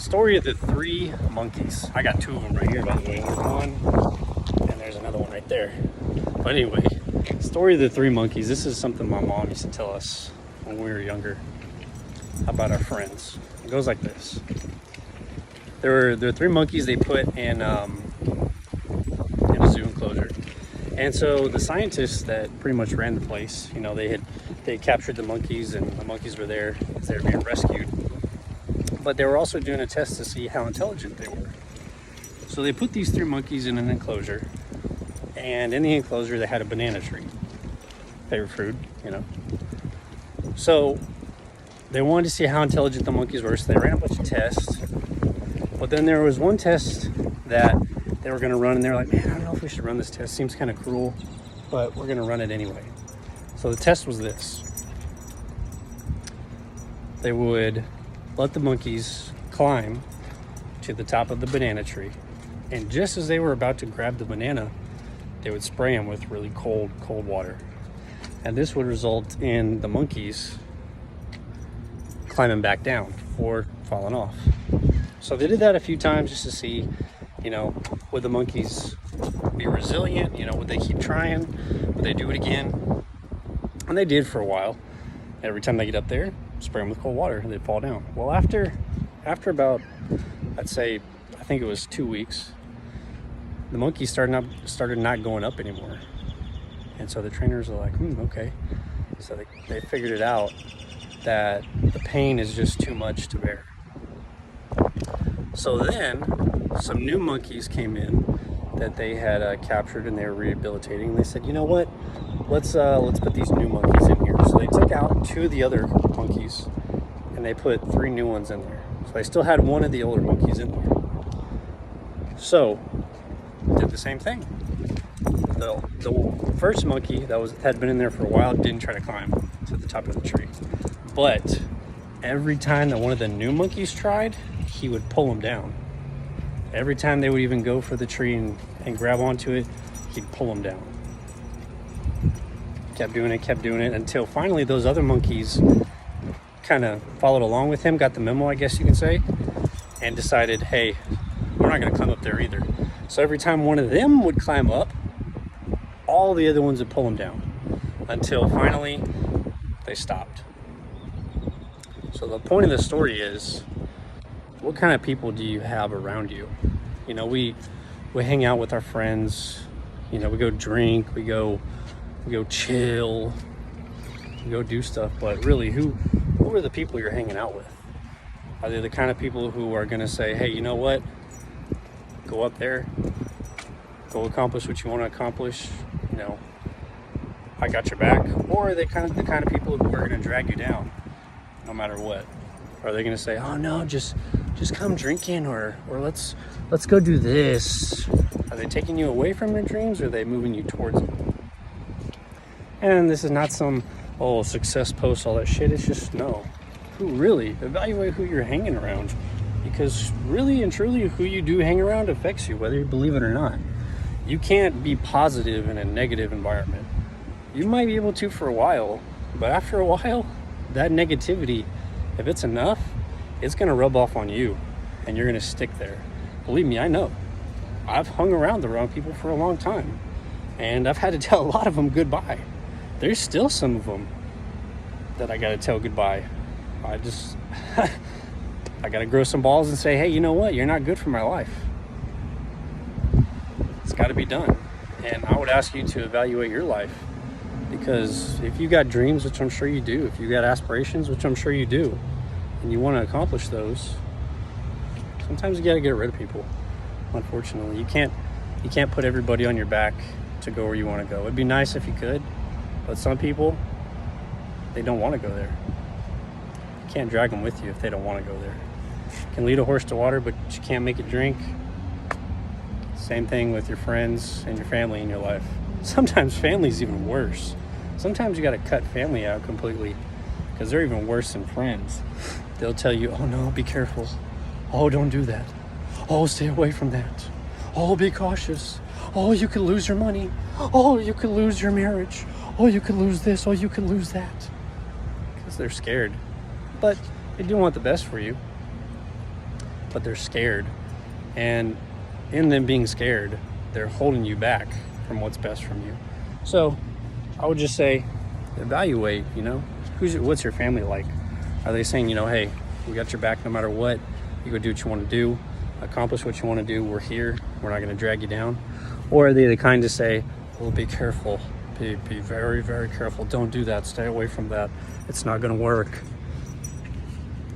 Story of the three monkeys. I got two of them right here, by the way. There's one, and there's another one right there. But anyway, story of the three monkeys. This is something my mom used to tell us when we were younger about our friends. It goes like this. There were three monkeys they put in a zoo enclosure. And so the scientists that pretty much ran the place, you know, they captured the monkeys, and the monkeys were there as they were being rescued. But they were also doing a test to see how intelligent they were. So they put these three monkeys in an enclosure, and in the enclosure they had a banana tree. Favorite fruit, you know. So they wanted to see how intelligent the monkeys were, so they ran a bunch of tests. But then there was one test that they were gonna run, and they're like, man, I don't know if we should run this test. Seems kind of cruel, but we're gonna run it anyway. So the test was this. They would let the monkeys climb to the top of the banana tree, and just as they were about to grab the banana, they would spray them with really cold water. And this would result in the monkeys climbing back down or falling off. So they did that a few times just to see, you know, would the monkeys be resilient? You know, would they keep trying? Would they do it again? And they did for a while. Every time they get up there, spray them with cold water and they'd fall down. Well, after about, I'd say, I think it was 2 weeks, the monkeys started not going up anymore. And so the trainers are like, okay. So they figured it out that the pain is just too much to bear. So then some new monkeys came in that they had captured and they were rehabilitating. And they said, you know what? Let's put these new monkeys in here. So they took out two of the other monkeys and they put three new ones in there. So they still had one of the older monkeys in there. So did the same thing. The first monkey that had been in there for a while didn't try to climb to the top of the tree. But every time that one of the new monkeys tried, he would pull them down. Every time they would even go for the tree and grab onto it, he'd pull them down. Kept doing it until finally those other monkeys kind of followed along with him, got the memo, I guess you can say, and decided, hey, we're not going to climb up there either. So every time one of them would climb up, all the other ones would pull them down until finally they stopped. So the point of the story is, what kind of people do you have around you? You know, we hang out with our friends, you know, we go drink, we go chill, we go do stuff, but really who are the people you're hanging out with? Are they the kind of people who are gonna say, hey, you know what? Go up there, go accomplish what you want to accomplish, you know, I got your back? Or are they the kind of people who are gonna drag you down no matter what? Are they gonna say, oh no, just come drinking, or let's go do this? Are they taking you away from your dreams, or are they moving you towards them? And this is not some success post, all that shit. It's just, no, evaluate who you're hanging around, because really and truly who you do hang around affects you, whether you believe it or not. You can't be positive in a negative environment. You might be able to for a while, but after a while, that negativity, if it's enough, it's going to rub off on you and you're going to stick there. Believe me, I know. I've hung around the wrong people for a long time, and I've had to tell a lot of them goodbye. There's still some of them that I got to tell goodbye. I got to grow some balls and say, hey, you know what? You're not good for my life. It's got to be done. And I would ask you to evaluate your life, because if you got dreams, which I'm sure you do, if you got aspirations, which I'm sure you do, and you want to accomplish those, sometimes you got to get rid of people. Unfortunately, you can't put everybody on your back to go where you want to go. It'd be nice if you could, but some people, they don't want to go there. You can't drag them with you if they don't want to go there. You can lead a horse to water, but you can't make it drink. Same thing with your friends and your family in your life. Sometimes family's even worse. Sometimes you got to cut family out completely, because they're even worse than friends. They'll tell you, oh no, be careful. Oh, don't do that. Oh, stay away from that. Oh, be cautious. Oh, you could lose your money. Oh, you could lose your marriage. Oh, you could lose this. Oh, you could lose that. Because they're scared. But they do want the best for you. but they're scared. And in them being scared, they're holding you back from what's best from you. So I would just say, evaluate, what's your family like? Are they saying, hey, we got your back no matter what, you go do what you want to do, accomplish what you want to do, we're here, we're not going to drag you down? Or are they the kind to say, well, be careful, be very, very careful, don't do that, stay away from that, it's not going to work?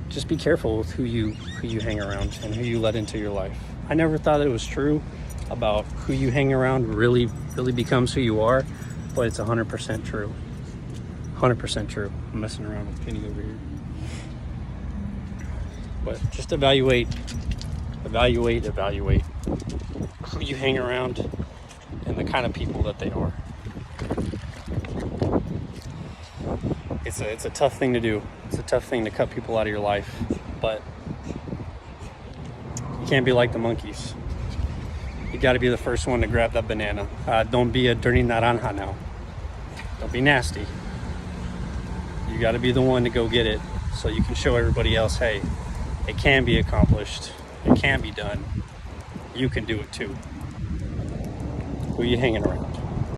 Just be careful with who you hang around and who you let into your life. I never thought it was true about who you hang around really becomes who you are, but it's 100% true. 100% true. I'm messing around with Penny over here. But just evaluate who you hang around and the kind of people that they are. It's a tough thing to do. It's a tough thing to cut people out of your life, but you can't be like the monkeys. You got to be the first one to grab that banana. Don't be a dirty naranja now. Don't be nasty. You got to be the one to go get it so you can show everybody else, hey, it can be accomplished. It can be done. You can do it too. Who are you hanging around?